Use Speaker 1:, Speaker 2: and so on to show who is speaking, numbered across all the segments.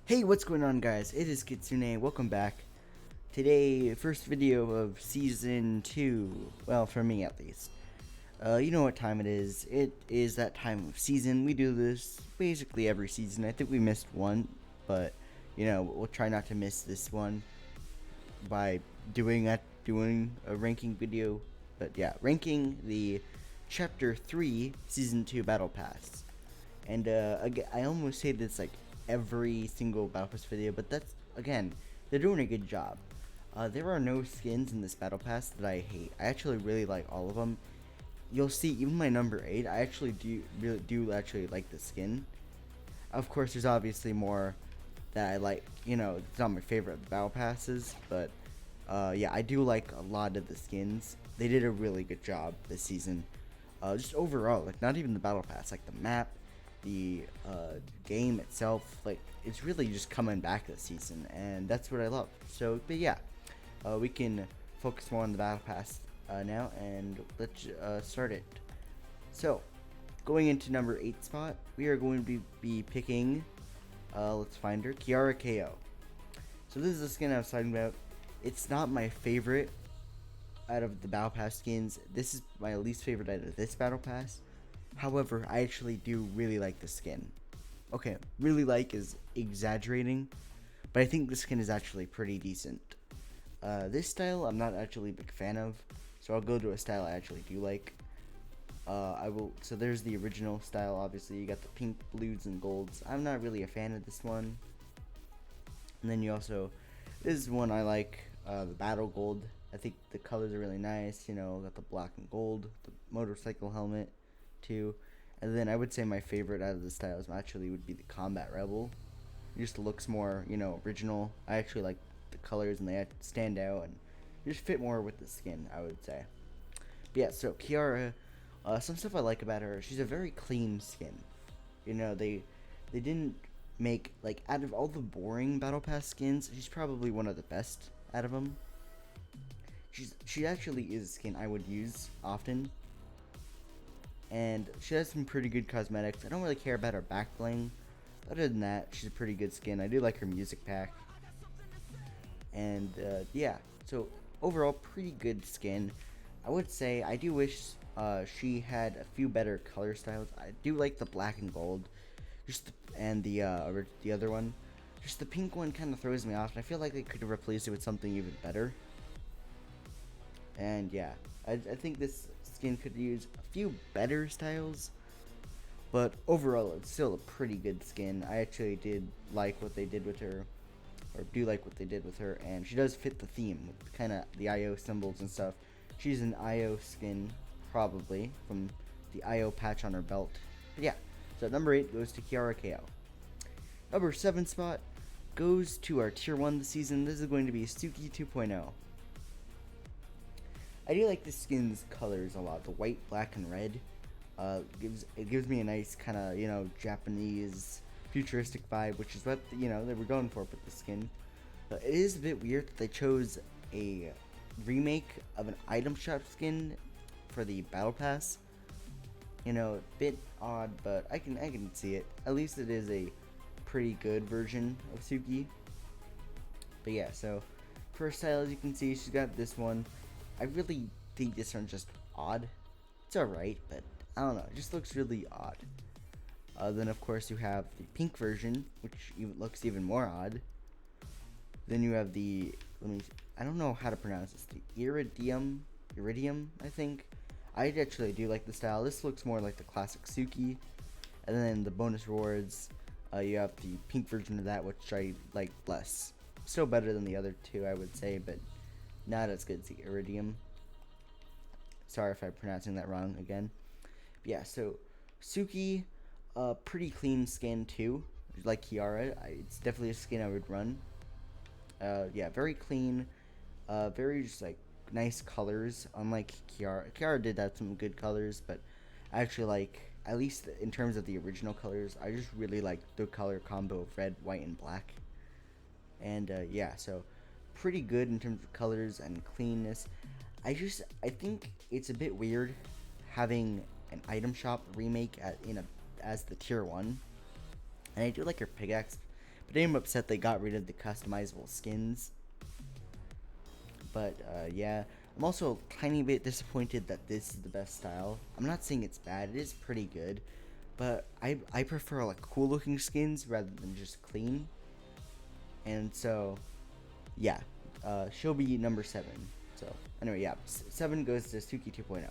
Speaker 1: Hey, what's going on, guys? It is Kitsune. Welcome back. Today, first video of season 2. Well, for me at least. You know what time it is. It is that time of season. We do this basically every season. I think we missed one, but we'll try not to miss this one by doing a ranking video. But yeah, ranking the chapter 3 season 2 battle pass. And again, I almost say this like every single Battle Pass video, but that's, again, they're doing a good job. There are no skins in this Battle Pass that I hate. I actually really like all of them. You'll see, even my number 8, I actually do actually like the skin. Of course, there's obviously more that I like. It's not my favorite of the Battle Passes, but yeah, I do like a lot of the skins. They did a really good job this season. Just overall, like, not even the Battle Pass, like the map, the game itself, like, it's really just coming back this season, and that's what I love. So, but yeah, we can focus more on the Battle Pass now, and let's start it. So, going into number 8 spot, we are going to be picking, let's find her, Kirako. So this is the skin I was talking about. It's not my favorite out of the Battle Pass skins. This is my least favorite out of this Battle Pass. However, I actually do really like the skin. Okay, really like is exaggerating, but I think the skin is actually pretty decent. This style I'm not actually a big fan of, so I'll go to a style I actually do like. So there's the original style, obviously. You got the pink, blues, and golds. I'm not really a fan of this one. And then this is one I like, the battle gold. I think the colors are really nice, got the black and gold, the motorcycle helmet too. And then I would say my favorite out of the styles actually would be the combat rebel. It just looks more, original. I actually like the colors, and they stand out and just fit more with the skin, I would say. But yeah, so Kiara, some stuff I like about her, she's a very clean skin. They didn't make, like, out of all the boring Battle Pass skins, she's probably one of the best out of them. She actually is a skin I would use often, and she has some pretty good cosmetics. I don't really care about her back bling. Other than that, she's a pretty good skin. I do like her music pack, and yeah, so overall, pretty good skin. I would say I do wish she had a few better color styles. I do like the black and gold, and the other one. Just the pink one kind of throws me off, and I feel like they could have replaced it with something even better. And yeah, I think this skin could use a few better styles, but overall it's still a pretty good skin. I actually did like what they did with her, or do like what they did with her, and she does fit the theme with kind of the IO symbols and stuff. She's an IO skin, probably, from the IO patch on her belt. But yeah, so number 8 goes to Kirako. Number 7 spot goes to our tier 1 this season. This is going to be Suki 2.0. I do like the skin's colors a lot. The white, black, and red gives me a nice kind of Japanese futuristic vibe, which is what they were going for with the skin. But it is a bit weird that they chose a remake of an item shop skin for the Battle Pass. A bit odd, but I can see it. At least it is a pretty good version of Suki. But yeah, so for her style, as you can see, she's got this one. I really think this one's just odd. It's alright, but I don't know. It just looks really odd. Then, of course, you have the pink version, which looks even more odd. Then you have the, I don't know how to pronounce this, the Iridium, I think. I actually do like the style. This looks more like the classic Suki. And then the bonus rewards, you have the pink version of that, which I like less. Still better than the other two, I would say, but not as good as the Iridium. Sorry if I'm pronouncing that wrong again. But yeah, so Suki, pretty clean skin too. Like Kiara, it's definitely a skin I would run. Yeah, very clean. Very just like nice colors. Unlike Kiara, Kiara did have some good colors, but I actually like, at least in terms of the original colors, I just really like the color combo of red, white, and black. And yeah, so pretty good in terms of colors and cleanness. I think it's a bit weird having an item shop remake as the tier 1. And I do like her pickaxe, but I am upset they got rid of the customizable skins. But yeah, I'm also a tiny bit disappointed that this is the best style. I'm not saying it's bad, it is pretty good, but I prefer like cool looking skins rather than just clean. And so yeah, she'll be number 7. So anyway, yeah, 7 goes to Suki 2.0.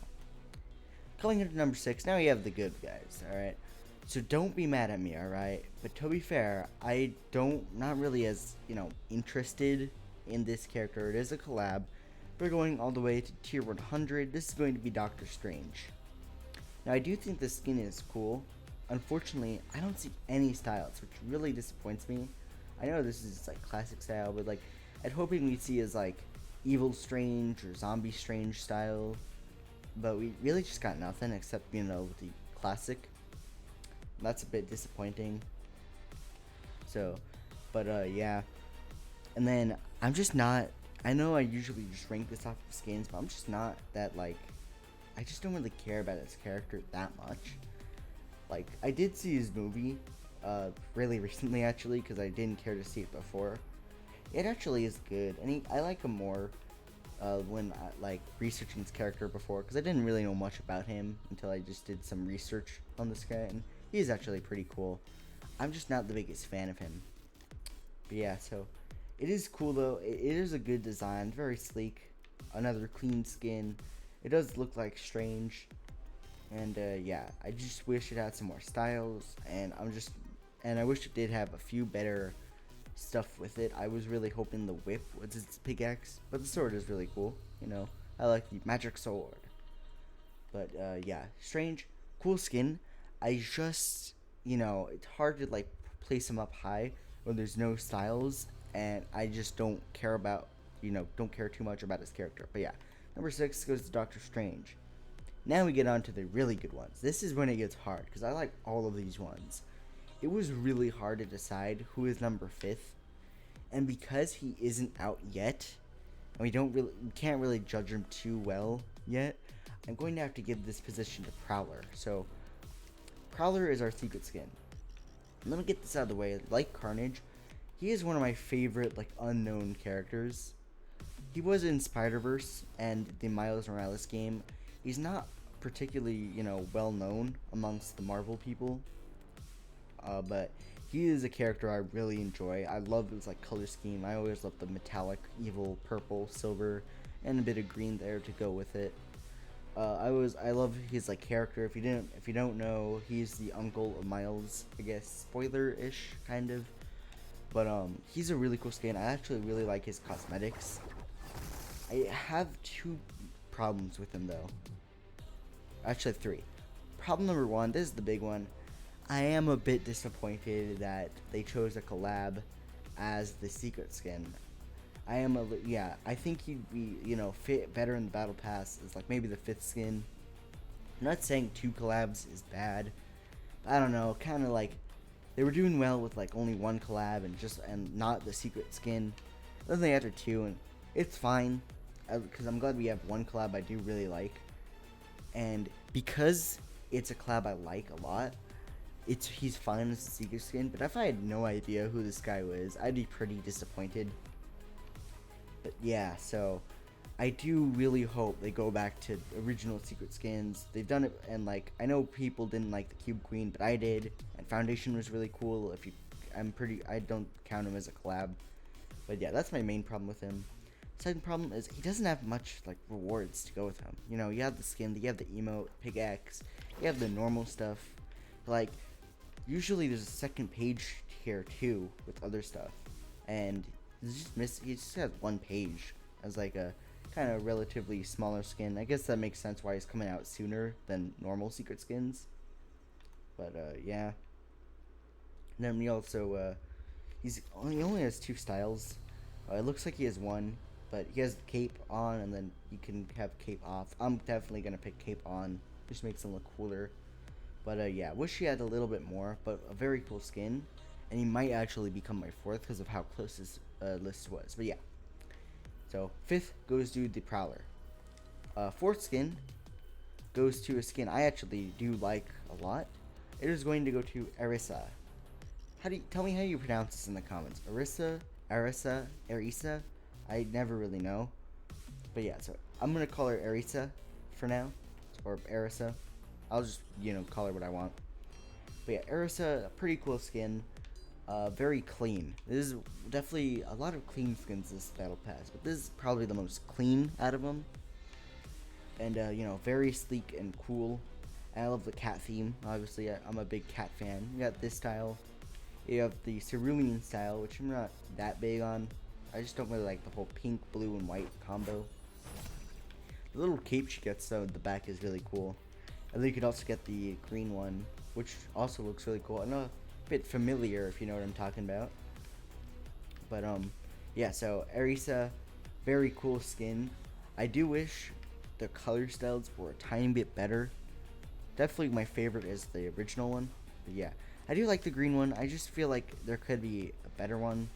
Speaker 1: Coming into number 6, now you have the good guys, alright? So don't be mad at me, alright? But to be fair, not really as, interested in this character. It is a collab. We're going all the way to tier 100. This is going to be Doctor Strange. Now I do think the skin is cool. Unfortunately, I don't see any styles, which really disappoints me. I know this is like classic style, but like I'd hoping we'd see as like Evil Strange or Zombie Strange style. But we really just got nothing except, the classic. That's a bit disappointing. So, but yeah. And then I'm just not, I know I usually just rank this off of skins, but I'm just not that like, I just don't really care about his character that much. Like, I did see his movie really recently actually, because I didn't care to see it before. It actually is good, and I like him more when like researching his character before, because I didn't really know much about him until I just did some research on this guy, and he's actually pretty cool. I'm just not the biggest fan of him. But yeah, so it is cool though. It is a good design, very sleek. Another clean skin. It does look like Strange, and yeah, I just wish it had some more styles, and I wish it did have a few better stuff with it. I was really hoping the whip was its pickaxe, but the sword is really cool. I like the magic sword. But yeah, Strange, cool skin. I just, it's hard to like place him up high when there's no styles, and I just don't care about, don't care too much about his character. But yeah, number 6 goes to Doctor Strange. Now we get on to the really good ones. This is when it gets hard, because I like all of these ones. It was really hard to decide who is number 5th, and because he isn't out yet, and we can't really judge him too well yet, I'm going to have to give this position to Prowler. So, Prowler is our secret skin. Let me get this out of the way. Like Carnage, he is one of my favorite, like, unknown characters. He was in Spider-Verse and the Miles Morales game. He's not particularly, well known amongst the Marvel people. But he is a character I really enjoy. I love his like color scheme. I always love the metallic, evil, purple, silver, and a bit of green there to go with it. I love his like character. If you don't know, he's the uncle of Miles. I guess spoiler-ish kind of. But he's a really cool skin. I actually really like his cosmetics. I have 2 problems with him though. Actually 3. Problem number 1. This is the big one. I am a bit disappointed that they chose a collab as the secret skin. I think he'd be, fit better in the Battle Pass as like maybe the 5th skin. I'm not saying 2 collabs is bad. I don't know, kind of like they were doing well with like only 1 collab and not the secret skin. Then they added 2, and it's fine because I'm glad we have 1 collab I do really like, and because it's a collab I like a lot, he's fine as a secret skin. But if I had no idea who this guy was, I'd be pretty disappointed. But yeah, so I do really hope they go back to original secret skins. They've done it, and like I know people didn't like the Cube Queen, but I did, and Foundation was really cool. I don't count him as a collab. But yeah, that's my main problem with him. Second problem is he doesn't have much like rewards to go with him. You have the skin, you have the emote, pickaxe, you have the normal stuff. Like usually there's a second page here too with other stuff, and he just has 1 page as like a kind of relatively smaller skin. I guess that makes sense why he's coming out sooner than normal secret skins. But yeah. And then we also he only has 2 styles. It looks like he has 1, but he has cape on, and then you can have cape off. I'm definitely gonna pick cape on. Just makes him look cooler. But yeah, wish he had a little bit more, but a very cool skin, and he might actually become my 4th because of how close his list was. But yeah, so 5th goes to the Prowler. 4th skin goes to a skin I actually do like a lot. It is going to go to Arisa. How do you tell me how you pronounce this in the comments? Arisa? I never really know. But yeah, so I'm gonna call her Arisa for now, or Arisa. I'll just call her what I want. But yeah, Arisa, a pretty cool skin. Very clean. This is definitely a lot of clean skins this battle pass, but this is probably the most clean out of them. And very sleek and cool. And I love the cat theme. Obviously, I'm a big cat fan. You got this style. You have the cerulean style, which I'm not that big on. I just don't really like the whole pink, blue, and white combo. The little cape she gets though at the back is really cool. And then you could also get the green one, which also looks really cool. I know a bit familiar, if you know what I'm talking about. But yeah. So Arisa, very cool skin. I do wish the color styles were a tiny bit better. Definitely my favorite is the original one. But yeah, I do like the green one. I just feel like there could be a better one.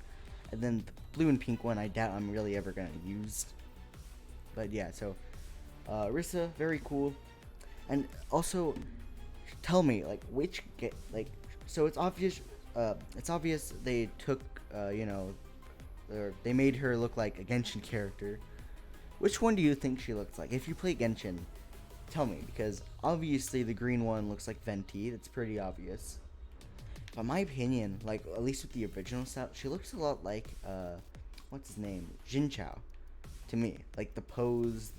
Speaker 1: And then the blue and pink one, I doubt I'm really ever gonna use. But yeah, so Arisa, very cool. And also, tell me so it's obvious. They took they made her look like a Genshin character. Which one do you think she looks like? If you play Genshin, tell me, because obviously the green one looks like Venti. That's pretty obvious. But in my opinion, like at least with the original style, she looks a lot like what's his name, Jin Chao, to me. Like the pose,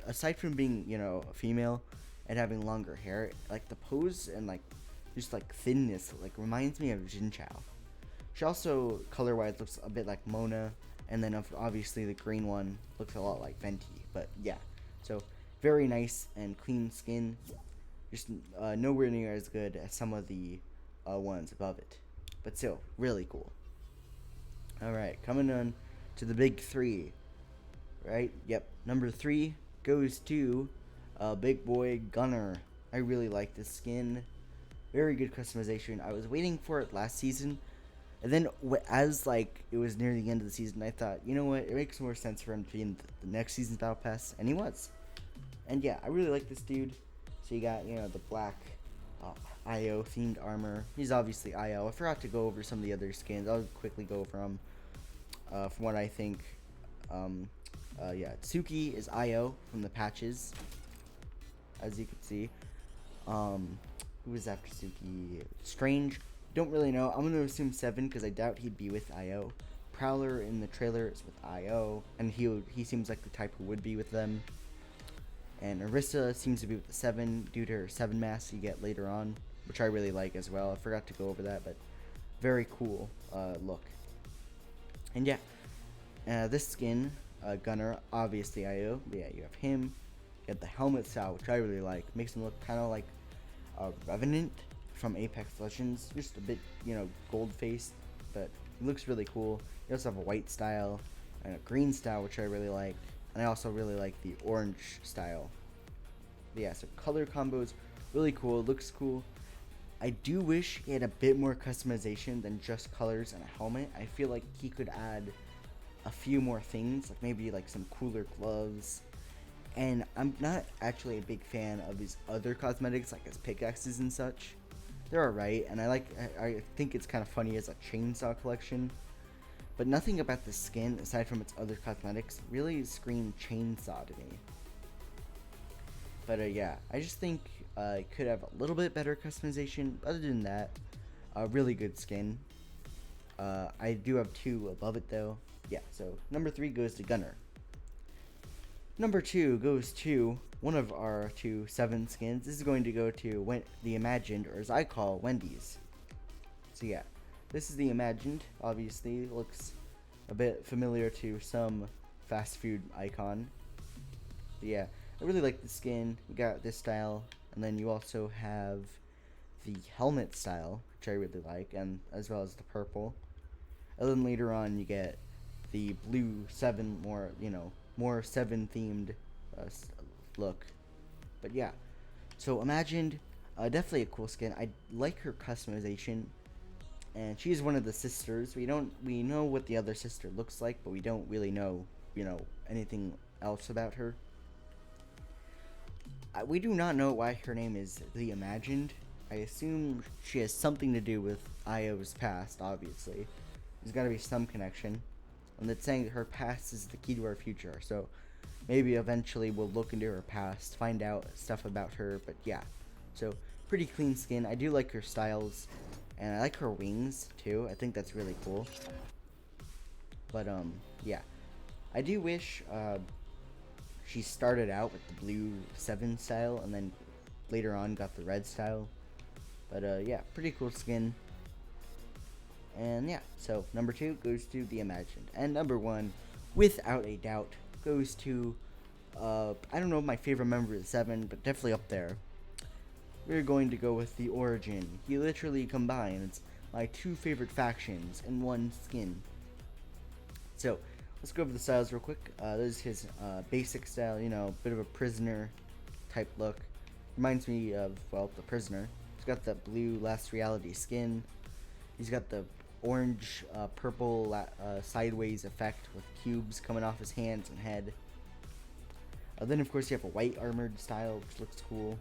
Speaker 1: aside from being a female and having longer hair, like the pose and just thinness reminds me of Jin Chao. She also color wise looks a bit like Mona, and then obviously the green one looks a lot like Venti. But yeah, so very nice and clean skin. Just nowhere near as good as some of the ones above it, but still really cool. All right, coming on to the big three. Right? Yep. Number 3 goes to Big Boy Gunner. I really like this skin. Very good customization. I was waiting for it last season, and then as it was near the end of the season, I thought, you know what? It makes more sense for him to be in the next season's Battle Pass, and he was. And yeah, I really like this dude. So you got the black IO themed armor. He's obviously IO. I forgot to go over some of the other skins. I'll quickly go over them. From what I think, yeah, Suki is IO from the patches, as you can see. Who is after Suki? Strange. Don't really know. I'm gonna assume 7 because I doubt he'd be with IO. Prowler in the trailer is with IO, and he seems like the type who would be with them. And Arisa seems to be with the 7 due to her 7 mask you get later on, which I really like as well. I forgot to go over that, but very cool look. And yeah, this skin, Gunner, obviously IO. But yeah, you have him. You have the helmet style, which I really like. Makes him look kind of like a Revenant from Apex Legends. Just a bit, gold-faced, but he looks really cool. You also have a white style and a green style, which I really like. And I also really like the orange style. But yeah, so color combos, really cool. Looks cool. I do wish he had a bit more customization than just colors and a helmet. I feel like he could add a few more things, like maybe some cooler gloves. And I'm not actually a big fan of his other cosmetics, like his pickaxes and such. They're alright, and I think it's kind of funny as a chainsaw collection. But nothing about the skin, aside from its other cosmetics, really screamed chainsaw to me. But yeah, I just think it could have a little bit better customization. Other than that, a really good skin. I do have 2 above it though. Yeah, so number 3 goes to Gunner. Number 2 goes to one of our 2 7 skins. This is going to go to the Imagined, or as I call, Wendy's. So yeah. This is the Imagined, obviously. Looks a bit familiar to some fast food icon. But yeah, I really like the skin. You got this style, and then you also have the helmet style, which I really like, and as well as the purple. And then later on, you get the blue 7, more 7 themed look. But yeah, so Imagined, definitely a cool skin. I like her customization. And she's one of the sisters. We know what the other sister looks like, but we don't really know, anything else about her. We do not know why her name is The Imagined. I assume she has something to do with Io's past, obviously. There's gotta be some connection. And it's saying that her past is the key to our future, so maybe eventually we'll look into her past, find out stuff about her, but yeah. So, pretty clean skin. I do like her styles, and I like her wings, too. I think that's really cool. But, yeah. I do wish, she started out with the blue 7 style, and then later on got the red style. But, yeah, pretty cool skin. And, yeah, so number 2 goes to the Imagined. And number 1, without a doubt, goes to, I don't know my favorite member of the 7, but definitely up there. We're going to go with the Origin. He literally combines my 2 favorite factions in one skin. So, let's go over the styles real quick. This is his basic style, you know, bit of a prisoner type look. Reminds me of, well, the prisoner. He's got that blue Last Reality skin. He's got the orange, purple sideways effect with cubes coming off his hands and head. Then, of course, you have a white armored style, which looks cool.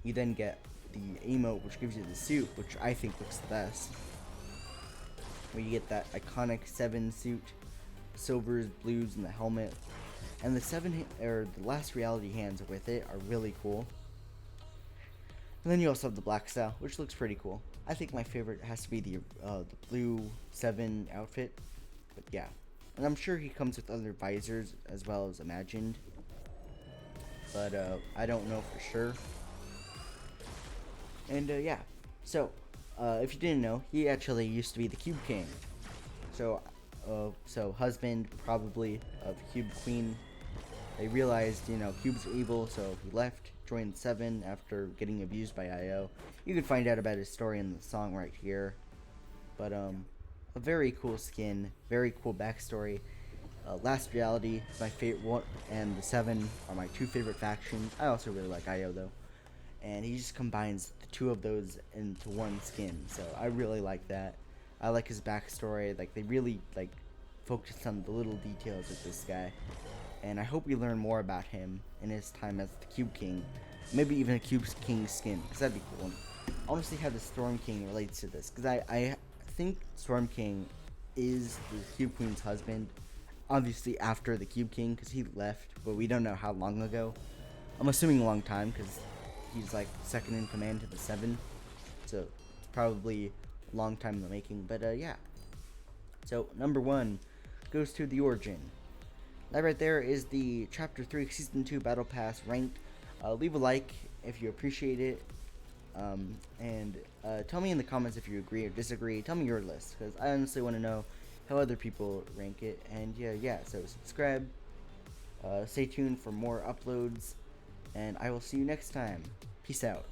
Speaker 1: You then get the emote, which gives you the suit, which I think looks the best. Where you get that iconic 7 suit, silvers, blues, and the helmet. And the Last Reality hands with it are really cool. And then you also have the black style, which looks pretty cool. I think my favorite has to be the blue 7 outfit. But yeah. And I'm sure he comes with other visors as well as Imagined. But I don't know for sure. And yeah. So, if you didn't know, he actually used to be the Cube King. So husband probably of Cube Queen. They realized, you know, Cube's evil, so he left, joined 7 after getting abused by Io. You can find out about his story in the song right here. But a very cool skin, very cool backstory. Last Reality is my favorite one, and the 7 are my 2 favorite factions. I also really like Io though. And he just combines the 2 of those into one skin, so I really like that. I like his backstory. Like, they really focused on the little details of this guy. And I hope we learn more about him in his time as the Cube King. Maybe even a Cube King skin, because that'd be cool. I want to see how the Storm King relates to this, because I think Storm King is the Cube Queen's husband. Obviously after the Cube King, because he left, but we don't know how long ago. I'm assuming a long time, because he's like second in command to the 7. So it's probably a long time in the making, but yeah. So number 1 goes to the Origin. That right there is the Chapter 3 Season 2 Battle Pass ranked. Leave a like if you appreciate it. And tell me in the comments if you agree or disagree. Tell me your list, because I honestly want to know how other people rank it. And yeah, so subscribe. Stay tuned for more uploads. And I will see you next time. Peace out.